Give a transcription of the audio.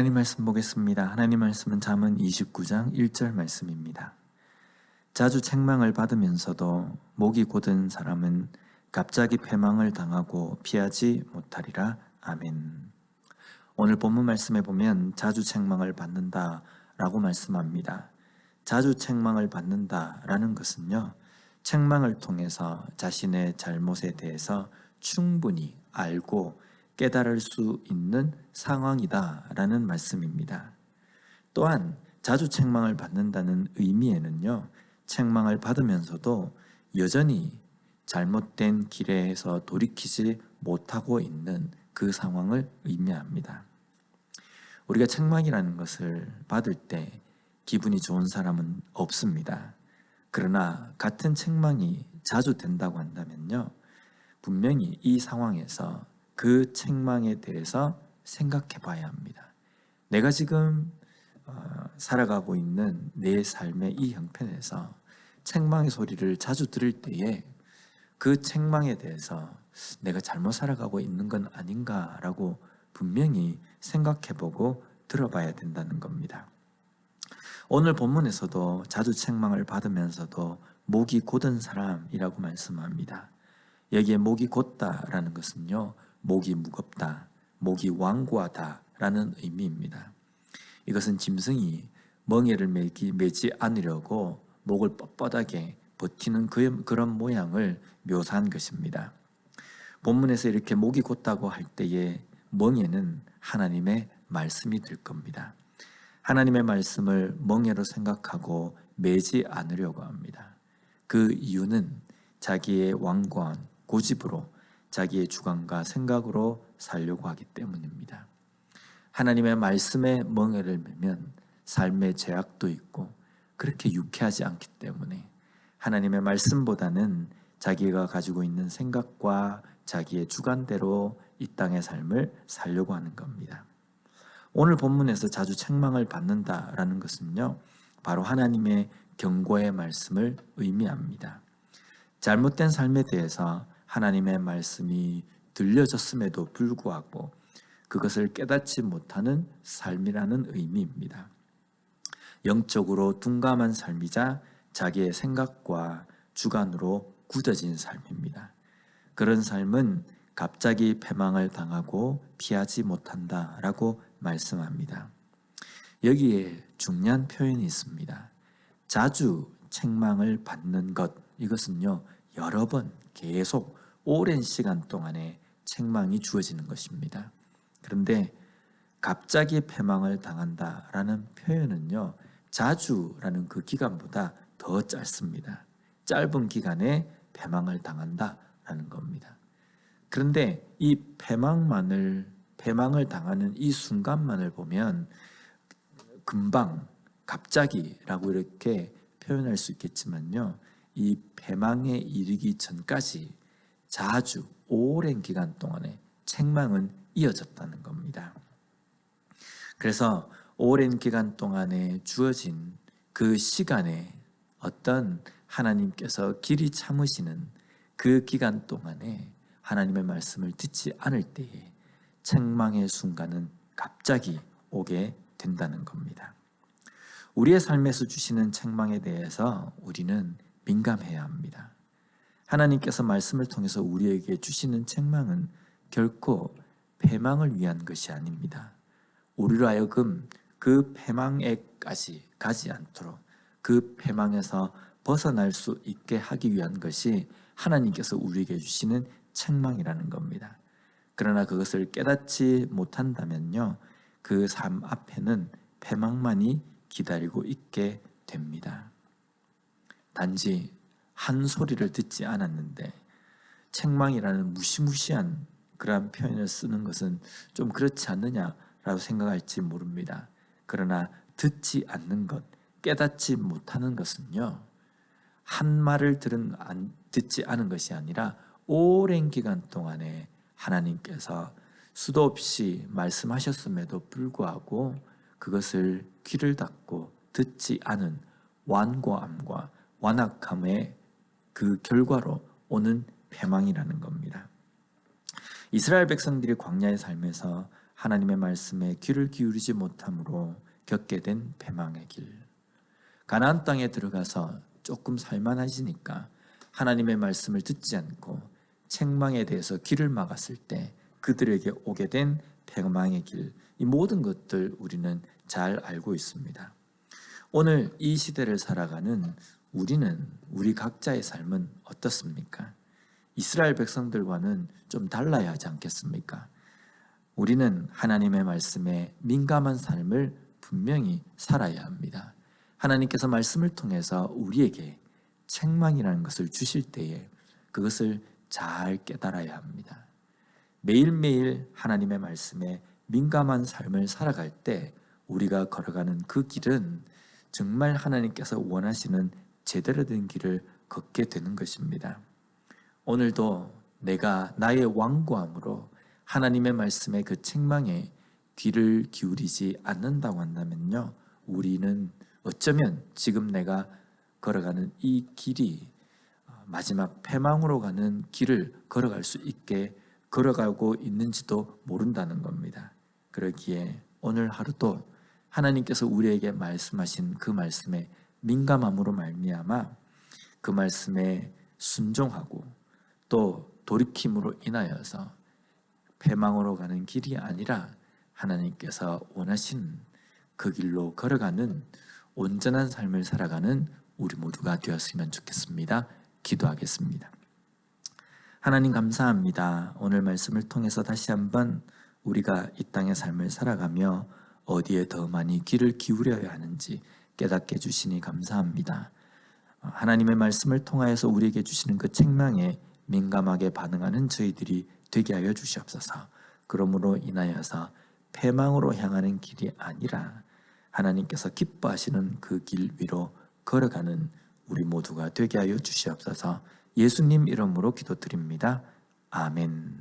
하나님 말씀 보겠습니다. 하나님 말씀은 잠언 29장 1절 말씀입니다. 자주 책망을 받으면서도 목이 곧은 사람은 갑자기 패망을 당하고 피하지 못하리라. 아멘. 오늘 본문 말씀에 보면 자주 책망을 받는다라고 말씀합니다. 자주 책망을 받는다라는 것은요, 책망을 통해서 자신의 잘못에 대해서 충분히 알고 깨달을 수 있는 상황이다라는 말씀입니다. 또한 자주 책망을 받는다는 의미에는요, 책망을 받으면서도 여전히 잘못된 길에서 돌이키지 못하고 있는 그 상황을 의미합니다. 우리가 책망이라는 것을 받을 때 기분이 좋은 사람은 없습니다. 그러나 같은 책망이 자주 된다고 한다면요, 분명히 이 상황에서 그 책망에 대해서 생각해 봐야 합니다. 내가 지금 살아가고 있는 내 삶의 이 형편에서 책망의 소리를 자주 들을 때에 그 책망에 대해서 내가 잘못 살아가고 있는 건 아닌가라고 분명히 생각해보고 들어봐야 된다는 겁니다. 오늘 본문에서도 자주 책망을 받으면서도 목이 곧은 사람이라고 말씀합니다. 여기에 목이 곧다라는 것은요, 목이 무겁다, 목이 완고하다 라는 의미입니다. 이것은 짐승이 멍에를 매지 않으려고 목을 뻣뻣하게 버티는 그런 모양을 묘사한 것입니다. 본문에서 이렇게 목이 곧다고 할 때에 멍에는 하나님의 말씀이 될 겁니다. 하나님의 말씀을 멍에로 생각하고 매지 않으려고 합니다. 그 이유는 자기의 완고한 고집으로 자기의 주관과 생각으로 살려고 하기 때문입니다. 하나님의 말씀에 멍에를 매면 삶의 제약도 있고 그렇게 유쾌하지 않기 때문에 하나님의 말씀보다는 자기가 가지고 있는 생각과 자기의 주관대로 이 땅의 삶을 살려고 하는 겁니다. 오늘 본문에서 자주 책망을 받는다라는 것은요, 바로 하나님의 경고의 말씀을 의미합니다. 잘못된 삶에 대해서 하나님의 말씀이 들려졌음에도 불구하고 그것을 깨닫지 못하는 삶이라는 의미입니다. 영적으로 둔감한 삶이자 자기의 생각과 주관으로 굳어진 삶입니다. 그런 삶은 갑자기 패망을 당하고 피하지 못한다라고 말씀합니다. 여기에 중요한 표현이 있습니다. 자주 책망을 받는 것, 이것은요, 여러 번 계속 오랜 시간 동안에 책망이 주어지는 것입니다. 그런데 갑자기 패망을 당한다라는 표현은요, 자주라는 그 기간보다 더 짧습니다. 짧은 기간에 패망을 당한다라는 겁니다. 그런데 이 패망을 당하는 이 순간만을 보면 금방, 갑자기라고 이렇게 표현할 수 있겠지만요, 이 패망에 이르기 전까지 자주 오랜 기간 동안에 책망은 이어졌다는 겁니다. 그래서 오랜 기간 동안에 주어진 그 시간에 어떤 하나님께서 길이 참으시는 그 기간 동안에 하나님의 말씀을 듣지 않을 때에 책망의 순간은 갑자기 오게 된다는 겁니다. 우리의 삶에서 주시는 책망에 대해서 우리는 민감해야 합니다. 하나님께서 말씀을 통해서 우리에게 주시는 책망은 결코 패망을 위한 것이 아닙니다. 우리로 하여금 그 패망에까지 가지 않도록 그 패망에서 벗어날 수 있게 하기 위한 것이 하나님께서 우리에게 주시는 책망이라는 겁니다. 그러나 그것을 깨닫지 못한다면요, 그 삶 앞에는 패망만이 기다리고 있게 됩니다. 단지 한 소리를 듣지 않았는데 책망이라는 무시무시한 그러한 표현을 쓰는 것은 좀 그렇지 않느냐라고 생각할지 모릅니다. 그러나 듣지 않는 것, 깨닫지 못하는 것은요, 한 말을 듣지 않은 것이 아니라 오랜 기간 동안에 하나님께서 수도 없이 말씀하셨음에도 불구하고 그것을 귀를 닫고 듣지 않은 완고함과 완악함의 그 결과로 오는 패망이라는 겁니다. 이스라엘 백성들이 광야의 삶에서 하나님의 말씀에 귀를 기울이지 못함으로 겪게 된 패망의 길. 가나안 땅에 들어가서 조금 살만해지니까 하나님의 말씀을 듣지 않고 책망에 대해서 길을 막았을 때 그들에게 오게 된 패망의 길, 이 모든 것들 우리는 잘 알고 있습니다. 오늘 이 시대를 살아가는 우리 각자의 삶은 어떻습니까? 이스라엘 백성들과는 좀 달라야 하지 않겠습니까? 우리는 하나님의 말씀에 민감한 삶을 분명히 살아야 합니다. 하나님께서 말씀을 통해서 우리에게 책망이라는 것을 주실 때에 그것을 잘 깨달아야 합니다. 매일매일 하나님의 말씀에 민감한 삶을 살아갈 때 우리가 걸어가는 그 길은 정말 하나님께서 원하시는 제대로 된 길을 걷게 되는 것입니다. 오늘도 내가 나의 완고함으로 하나님의 말씀의 그 책망에 귀를 기울이지 않는다고 한다면요, 우리는 어쩌면 지금 내가 걸어가는 이 길이 마지막 패망으로 가는 길을 걸어갈 수 있게 걸어가고 있는지도 모른다는 겁니다. 그러기에 오늘 하루도 하나님께서 우리에게 말씀하신 그 말씀에 민감함으로 말미암아 그 말씀에 순종하고 또 돌이킴으로 인하여서 패망으로 가는 길이 아니라 하나님께서 원하신 그 길로 걸어가는 온전한 삶을 살아가는 우리 모두가 되었으면 좋겠습니다. 기도하겠습니다. 하나님 감사합니다. 오늘 말씀을 통해서 다시 한번 우리가 이 땅의 삶을 살아가며 어디에 더 많이 귀를 기울여야 하는지 깨닫게 해주시니 감사합니다. 하나님의 말씀을 통하여서 우리에게 주시는 그 책망에 민감하게 반응하는 저희들이 되게 하여 주시옵소서. 그러므로 인하여서 패망으로 향하는 길이 아니라 하나님께서 기뻐하시는 그 길 위로 걸어가는 우리 모두가 되게 하여 주시옵소서. 예수님 이름으로 기도드립니다. 아멘.